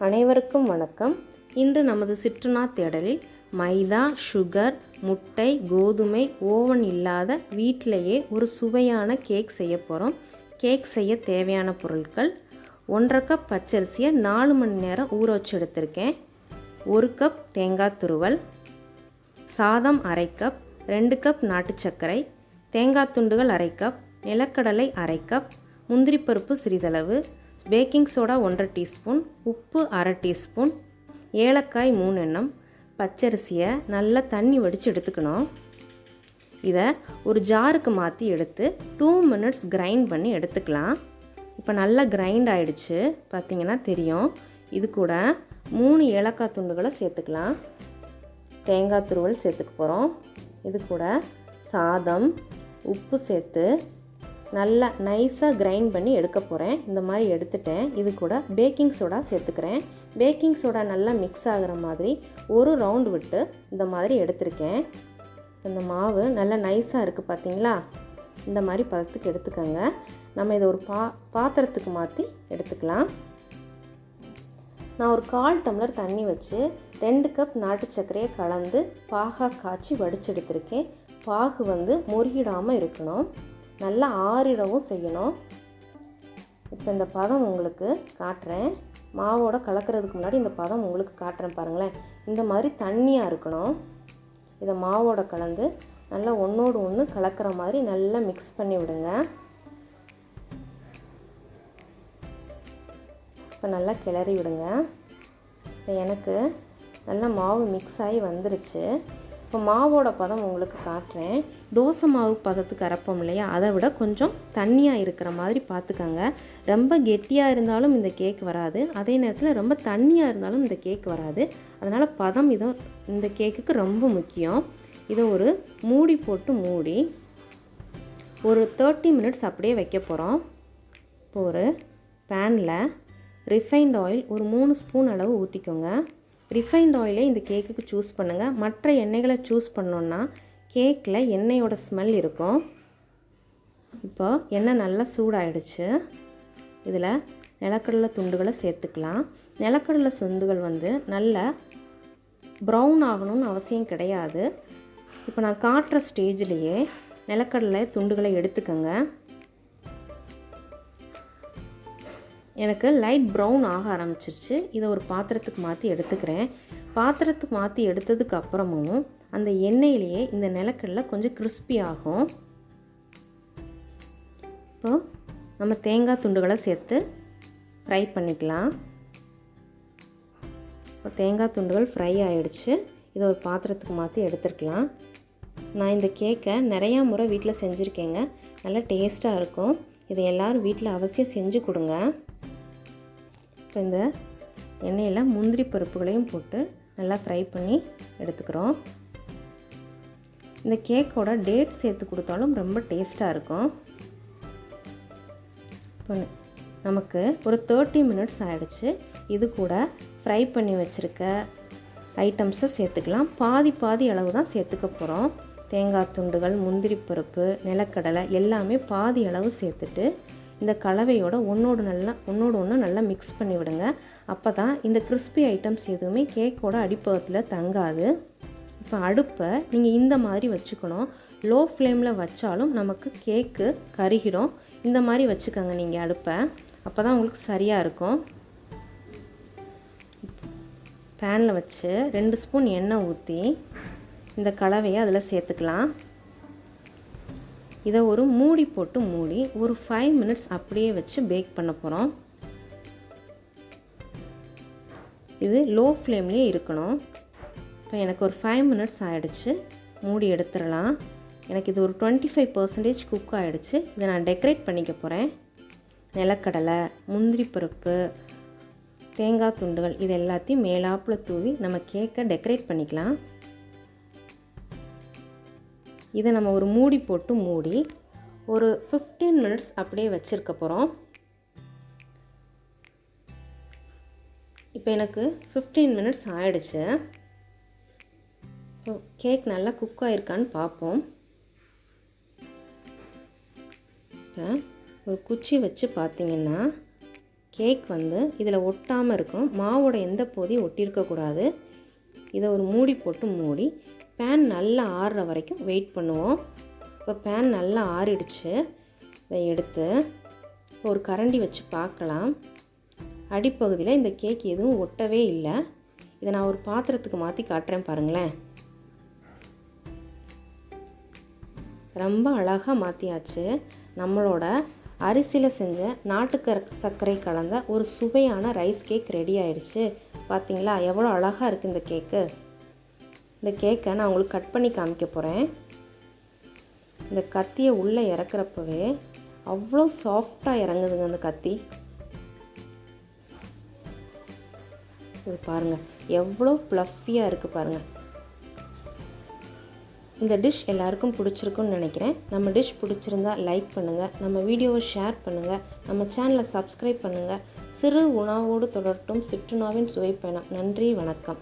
அனைவருக்கும் வணக்கம். இன்று நமது சிற்றுணா தேடலில் மைதா, சுகர், முட்டை, கோதுமை, ஓவன் இல்லாத வீட்டிலேயே ஒரு சுவையான கேக் செய்ய போகிறோம். கேக் செய்ய தேவையான பொருட்கள்: 1/2 கப் பச்சரிசியை 4 மணி நேரம் ஊற வச்சு எடுத்திருக்கேன். 1 கப் தேங்காய் துருவல், சாதம் 1/2 கப், 2 கப் நாட்டு சர்க்கரை, தேங்காய் துண்டுகள் 1/2 கப், நிலக்கடலை 1/2 கப், முந்திரி பருப்பு சிறிதளவு, பேக்கிங் சோடா 1/2 டீஸ்பூன், உப்பு 1/2 டீஸ்பூன், ஏலக்காய் 3 எண்ணம். பச்சரிசியை நல்லா தண்ணி வடித்து எடுத்துக்கணும். இதை ஒரு ஜாருக்கு மாற்றி எடுத்து 2 மினிட்ஸ் கிரைண்ட் பண்ணி எடுத்துக்கலாம். இப்போ நல்லா கிரைண்ட் ஆகிடுச்சு, பார்த்திங்கன்னா தெரியும். இது கூட 3 ஏலக்காய் துண்டுகளை சேர்த்துக்கலாம். தேங்காய் துருவல் சேர்த்துக்க போகிறோம். இது கூட சாதம், உப்பு சேர்த்து நல்லா நைஸாக கிரைண்ட் பண்ணி எடுக்க போகிறேன். இந்த மாதிரி எடுத்துட்டேன். இது கூட பேக்கிங் சோடா சேர்த்துக்கிறேன். பேக்கிங் சோடா நல்லா மிக்ஸ் ஆகிற மாதிரி ஒரு ரவுண்டு விட்டு இந்த மாதிரி எடுத்திருக்கேன். இந்த மாவு நல்லா நைஸாக இருக்குது, பார்த்திங்களா? இந்த மாதிரி பதத்துக்கு எடுத்துக்கோங்க. நம்ம இதை ஒரு பாத்திரத்துக்கு மாற்றி எடுத்துக்கலாம். நான் ஒரு 1/4 டம்ளர் தண்ணி வச்சு 2 கப் நாட்டு சர்க்கரையை கலந்து பாகாக காய்ச்சி வடித்து எடுத்திருக்கேன். பாகு முருகிடாமல் இருக்கணும், நல்லா ஆறிடவும் செய்யணும். இப்போ இந்த பதம் உங்களுக்கு காட்டுறேன். மாவோட கலக்கிறதுக்கு முன்னாடி இந்த பதம் உங்களுக்கு காட்டுறேன், பாருங்களேன். இந்த மாதிரி தண்ணியாக இருக்கணும். இதை மாவோட கலந்து நல்லா ஒன்றோடு ஒன்று கலக்கிற மாதிரி நல்லா மிக்ஸ் பண்ணி விடுங்க. இப்போ நல்லா கிளறி விடுங்க. இப்போ எனக்கு நல்லா மாவு மிக்ஸ் ஆகி வந்துருச்சு. இப்போ மாவோட பதம் உங்களுக்கு காட்டுறேன். தோசை மாவு பதத்துக்கு அரைப்போம் இல்லையா, அதை விட கொஞ்சம் தண்ணியாக இருக்கிற மாதிரி பார்த்துக்கோங்க. ரொம்ப கெட்டியாக இருந்தாலும் இந்த கேக் வராது, அதே நேரத்தில் ரொம்ப தண்ணியாக இருந்தாலும் இந்த கேக் வராது. அதனால் பதம் இந்த கேக்குக்கு ரொம்ப முக்கியம். இதை ஒரு மூடி போட்டு மூடி ஒரு 30 மினிட்ஸ் அப்படியே வைக்க போகிறோம். இப்போ ஒரு பேனில் ரிஃபைண்ட் ஆயில் ஒரு 3 ஸ்பூன் அளவு ஊற்றிக்கோங்க. ரிஃபைண்ட் ஆயிலே இந்த கேக்குக்கு சூஸ் பண்ணுங்கள். மற்ற எண்ணெய்களை சூஸ் பண்ணோன்னா கேக்கில் எண்ணெயோட ஸ்மெல் இருக்கும். இப்போ எண்ணெய் நல்லா சூடாயிடுச்சு. இதில் நிலக்கடலை துண்டுகளை சேர்த்துக்கலாம். நிலக்கடலை துண்டுகள் நல்லா ப்ரௌன் ஆகணும்னு அவசியம் கிடையாது. இப்போ நான் காட்டுற ஸ்டேஜ்லேயே நிலக்கடலை துண்டுகளை எடுத்துக்கோங்க. எனக்கு லைட் ப்ரௌன் ஆக ஆரம்பிச்சிருச்சு. இதை ஒரு பாத்திரத்துக்கு மாற்றி எடுத்துக்கிறேன். பாத்திரத்துக்கு மாற்றி எடுத்ததுக்கு அப்புறமும் அந்த எண்ணெயிலேயே இந்த நிலக்கடலை கொஞ்சம் கிறிஸ்பி ஆகும். இப்போ நம்ம தேங்காய் துண்டுகளை சேர்த்து ஃப்ரை பண்ணிக்கலாம். இப்போ தேங்காய் துண்டுகள் ஃப்ரை ஆகிடுச்சு. இதை ஒரு பாத்திரத்துக்கு மாற்றி எடுத்துருக்கலாம். நான் இந்த கேக்கை நிறையா முறை வீட்டில் செஞ்சுருக்கேங்க. நல்லா டேஸ்ட்டாக இருக்கும். இதை எல்லோரும் வீட்டில் அவசியம் செஞ்சு கொடுங்க. இப்போ இந்த எண்ணெயில் முந்திரி பருப்புகளையும் போட்டு நல்லா ஃப்ரை பண்ணி எடுத்துக்கிறோம். இந்த கேக்கோட டேட் சேர்த்து கொடுத்தாலும் ரொம்ப டேஸ்ட்டாக இருக்கும். இப்போ நமக்கு ஒரு 30 மினிட்ஸ் ஆகிடுச்சு. இது கூட ஃப்ரை பண்ணி வச்சுருக்க ஐட்டம்ஸை சேர்த்துக்கலாம். பாதி அளவு தான் சேர்த்துக்க போகிறோம். தேங்காய் துண்டுகள், முந்திரி பருப்பு, நிலக்கடலை எல்லாமே பாதி அளவு சேர்த்துட்டு இந்த கலவையோட ஒன்றோடு ஒன்று நல்லா மிக்ஸ் பண்ணி விடுங்க. அப்போ தான் இந்த கிறிஸ்பி ஐட்டம்ஸ் எதுவுமே கேக்கோட அடிப்பகத்தில் தங்காது. இப்போ அடுப்பை நீங்கள் இந்த மாதிரி வச்சுக்கணும். லோ ஃப்ளேமில் வச்சாலும் நமக்கு கேக்கு கருகிடும். இந்த மாதிரி வச்சுக்கோங்க நீங்கள் அடுப்பை, அப்போ தான் உங்களுக்கு சரியாக இருக்கும். பேனில் வச்சு 2 ஸ்பூன் எண்ணெய் ஊற்றி இந்த கலவையை அதில் சேர்த்துக்கலாம். இதை ஒரு மூடி போட்டு மூடி ஒரு 5 மினிட்ஸ் அப்படியே வச்சு பேக் பண்ண போகிறோம். இது லோ ஃப்ளேம்லேயே இருக்கணும். இப்போ எனக்கு ஒரு 5 மினிட்ஸ் ஆகிடுச்சு. மூடி எடுத்துடலாம். எனக்கு இது ஒரு 25% குக் ஆகிடுச்சு. இதை நான் டெக்கரேட் பண்ணிக்க போகிறேன். நிலக்கடலை, முந்திரி பருப்பு, தேங்காய் துண்டுகள் இது எல்லாத்தையும் மேலாப்பில் தூவி நம்ம கேக்கை டெக்கரேட் பண்ணிக்கலாம். இதை நம்ம ஒரு மூடி போட்டு மூடி ஒரு 15 மினிட்ஸ் அப்படியே வச்சுருக்க போகிறோம். இப்போ எனக்கு 15 மினிட்ஸ் ஆகிடுச்சு. கேக் நல்லா குக் ஆகிருக்கான்னு பார்ப்போம். இப்போ ஒரு குச்சி வச்சு பார்த்திங்கன்னா கேக் வந்து இதில் ஒட்டாமல் இருக்கும். மாவோட எந்த பகுதியும் ஒட்டியிருக்கக்கூடாது. இதை ஒரு மூடி போட்டு மூடி பேன் நல்லா ஆறுற வரைக்கும் வெயிட் பண்ணுவோம். இப்போ பேன் நல்லா ஆறிடுச்சு. இதை எடுத்து ஒரு கரண்டி வச்சு பார்க்கலாம். அடிப்பகுதியில் இந்த கேக் எதுவும் ஒட்டவே இல்லை. இதை நான் ஒரு பாத்திரத்துக்கு மாற்றி காட்டுறேன் பாருங்களேன். ரொம்ப அழகாக மாற்றியாச்சு. நம்மளோட அரிசியில் செஞ்ச நாட்டு சர்க்கரை கலந்த ஒரு சுவையான ரைஸ் கேக் ரெடி ஆயிடுச்சு. பார்த்தீங்களா எவ்வளோ அழகாக இருக்குது இந்த கேக்கு. இந்த கேக்கை நான் உங்களுக்கு கட் பண்ணி காமிக்க போகிறேன். இந்த கத்தியை உள்ளே இறக்குறப்பவே அவ்வளோ சாஃப்டாக இறங்குதுங்க அந்த கத்தி. இது பாருங்கள் எவ்வளோ ப்ளஃபியாக இருக்குது பாருங்கள். இந்த டிஷ் எல்லாருக்கும் பிடிச்சிருக்குன்னு நினைக்கிறேன். நம்ம டிஷ் பிடிச்சிருந்தா லைக் பண்ணுங்கள், நம்ம வீடியோவை ஷேர் பண்ணுங்கள், நம்ம சேனலை சப்ஸ்கிரைப் பண்ணுங்கள். சிறு உணவோடு தொடரட்டும் சிற்றுணாவின் சுவைப்பயணம். நன்றி, வணக்கம்.